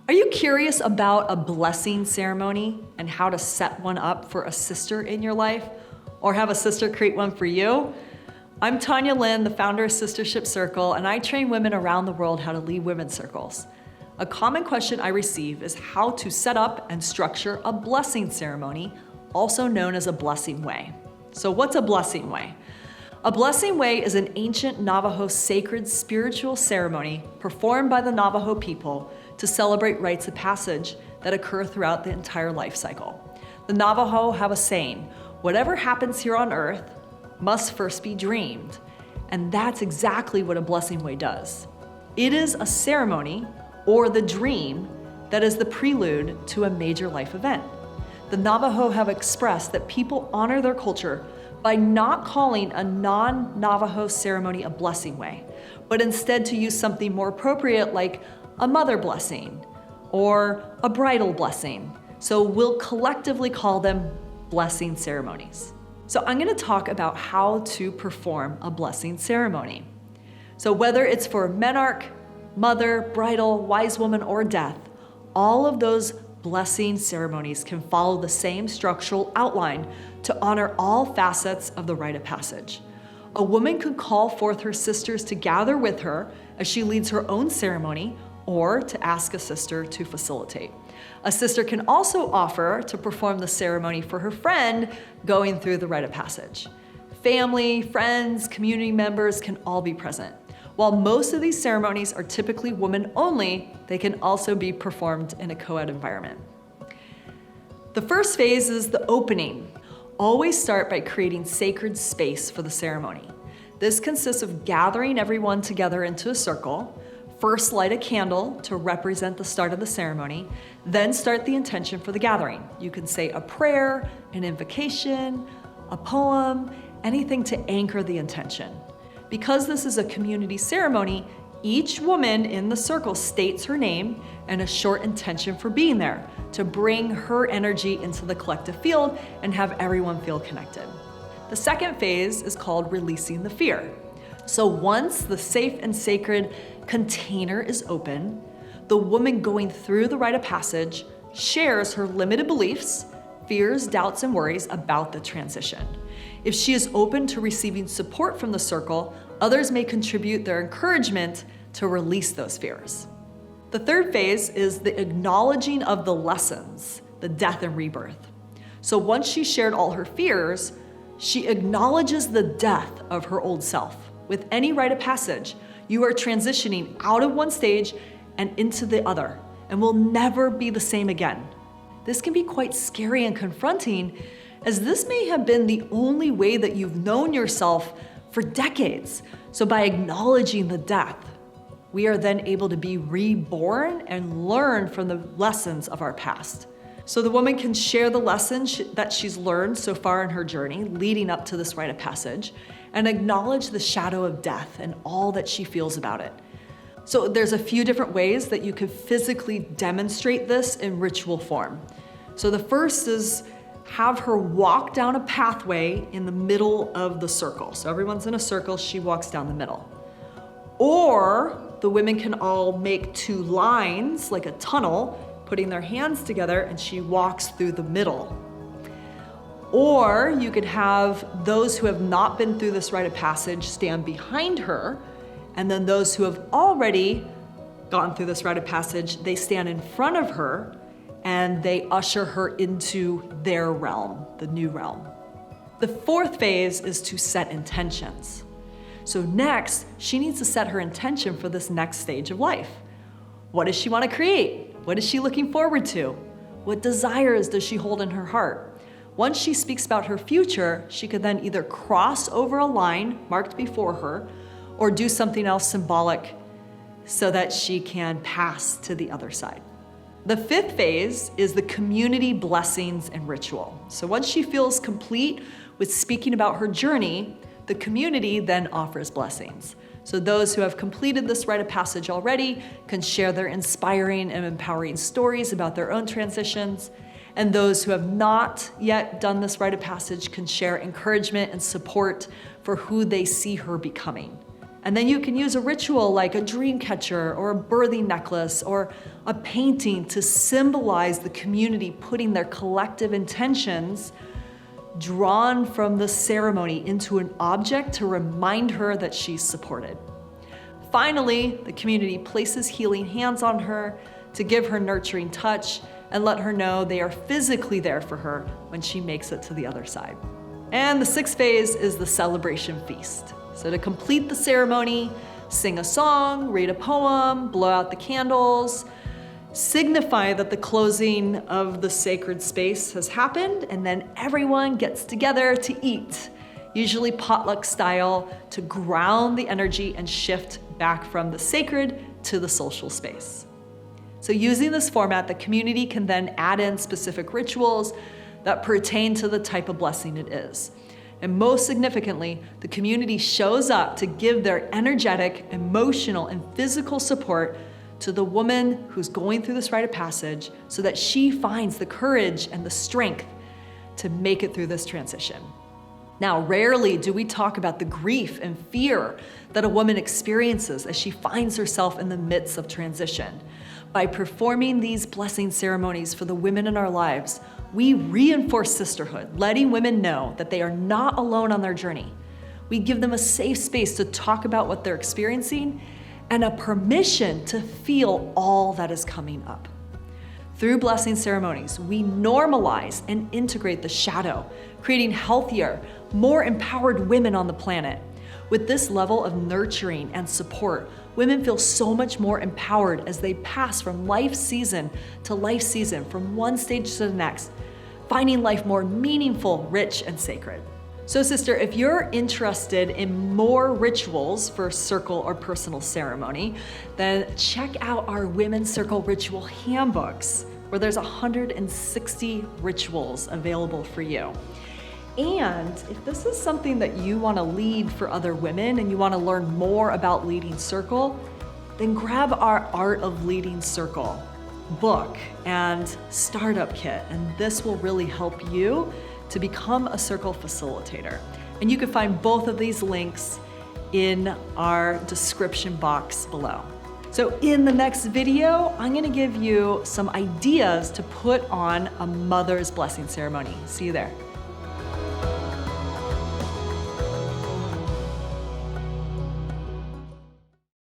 Are you curious about a blessing ceremony and how to set one up for a sister in your life, or have a sister create one for you? I'm Tanya Lynn, the founder of Sistership Circle, and I train women around the world how to lead women's circles. A common question I receive is how to set up and structure a blessing ceremony, also known as a Blessingway. So what's a Blessingway? A Blessingway is an ancient Navajo sacred spiritual ceremony performed by the Navajo people to celebrate rites of passage that occur throughout the entire life cycle. The Navajo have a saying, whatever happens here on earth must first be dreamed. And that's exactly what a Blessingway does. It is a ceremony, or the dream, that is the prelude to a major life event. The Navajo have expressed that people honor their culture by not calling a non-Navajo ceremony a Blessingway, but instead to use something more appropriate like a mother blessing or a bridal blessing. So we'll collectively call them blessing ceremonies. So I'm going to talk about how to perform a blessing ceremony. So whether it's for menarche, mother, bridal, wise woman, or death, all of those blessing ceremonies can follow the same structural outline to honor all facets of the rite of passage. A woman could call forth her sisters to gather with her as she leads her own ceremony, or to ask a sister to facilitate. A sister can also offer to perform the ceremony for her friend going through the rite of passage. Family, friends, community members can all be present. While most of these ceremonies are typically women only, they can also be performed in a co-ed environment. The first phase is the opening. Always start by creating sacred space for the ceremony. This consists of gathering everyone together into a circle. First, light a candle to represent the start of the ceremony, then start the intention for the gathering. You can say a prayer, an invocation, a poem, anything to anchor the intention. Because this is a community ceremony, each woman in the circle states her name and a short intention for being there to bring her energy into the collective field and have everyone feel connected. The second phase is called releasing the fear. So once the safe and sacred container is open, the woman going through the rite of passage shares her limited beliefs, fears, doubts, and worries about the transition. If she is open to receiving support from the circle, others may contribute their encouragement to release those fears. The third phase is the acknowledging of the lessons, the death and rebirth. So once she shared all her fears, she acknowledges the death of her old self. With any rite of passage, you are transitioning out of one stage and into the other, and will never be the same again. This can be quite scary and confronting, as this may have been the only way that you've known yourself for decades. So by acknowledging the death, we are then able to be reborn and learn from the lessons of our past. So the woman can share the lessons that she's learned so far in her journey leading up to this rite of passage, and acknowledge the shadow of death and all that she feels about it. So there's a few different ways that you could physically demonstrate this in ritual form. So the first is have her walk down a pathway in the middle of the circle. So everyone's in a circle, she walks down the middle. Or the women can all make two lines, like a tunnel, putting their hands together, and she walks through the middle. Or you could have those who have not been through this rite of passage stand behind her, and then those who have already gone through this rite of passage, they stand in front of her and they usher her into their realm, the new realm. The fourth phase is to set intentions. So next, she needs to set her intention for this next stage of life. What does she want to create? What is she looking forward to? What desires does she hold in her heart? Once she speaks about her future, she could then either cross over a line marked before her or do something else symbolic so that she can pass to the other side. The fifth phase is the community blessings and ritual. So once she feels complete with speaking about her journey, the community then offers blessings. So those who have completed this rite of passage already can share their inspiring and empowering stories about their own transitions. And those who have not yet done this rite of passage can share encouragement and support for who they see her becoming. And then you can use a ritual like a dream catcher or a birthing necklace or a painting to symbolize the community putting their collective intentions drawn from the ceremony into an object to remind her that she's supported. Finally, the community places healing hands on her to give her nurturing touch and let her know they are physically there for her when she makes it to the other side. And the sixth phase is the celebration feast. So to complete the ceremony, sing a song, read a poem, blow out the candles, signify that the closing of the sacred space has happened, and then everyone gets together to eat, usually potluck style, to ground the energy and shift back from the sacred to the social space. So using this format, the community can then add in specific rituals that pertain to the type of blessing it is. And most significantly, the community shows up to give their energetic, emotional, and physical support to the woman who's going through this rite of passage so that she finds the courage and the strength to make it through this transition. Now, rarely do we talk about the grief and fear that a woman experiences as she finds herself in the midst of transition. By performing these blessing ceremonies for the women in our lives, we reinforce sisterhood, letting women know that they are not alone on their journey. We give them a safe space to talk about what they're experiencing and a permission to feel all that is coming up. Through blessing ceremonies, we normalize and integrate the shadow, creating healthier, more empowered women on the planet. With this level of nurturing and support, women feel so much more empowered as they pass from life season to life season, from one stage to the next, finding life more meaningful, rich, and sacred. So sister, if you're interested in more rituals for circle or personal ceremony, then check out our Women's Circle Ritual Handbooks, where there's 160 rituals available for you. And if this is something that you want to lead for other women and you want to learn more about leading circle, then grab our Art of Leading Circle book and startup kit, and this will really help you to become a circle facilitator. And you can find both of these links in our description box below. So in the next video, I'm gonna give you some ideas to put on a mother's blessing ceremony. See you there.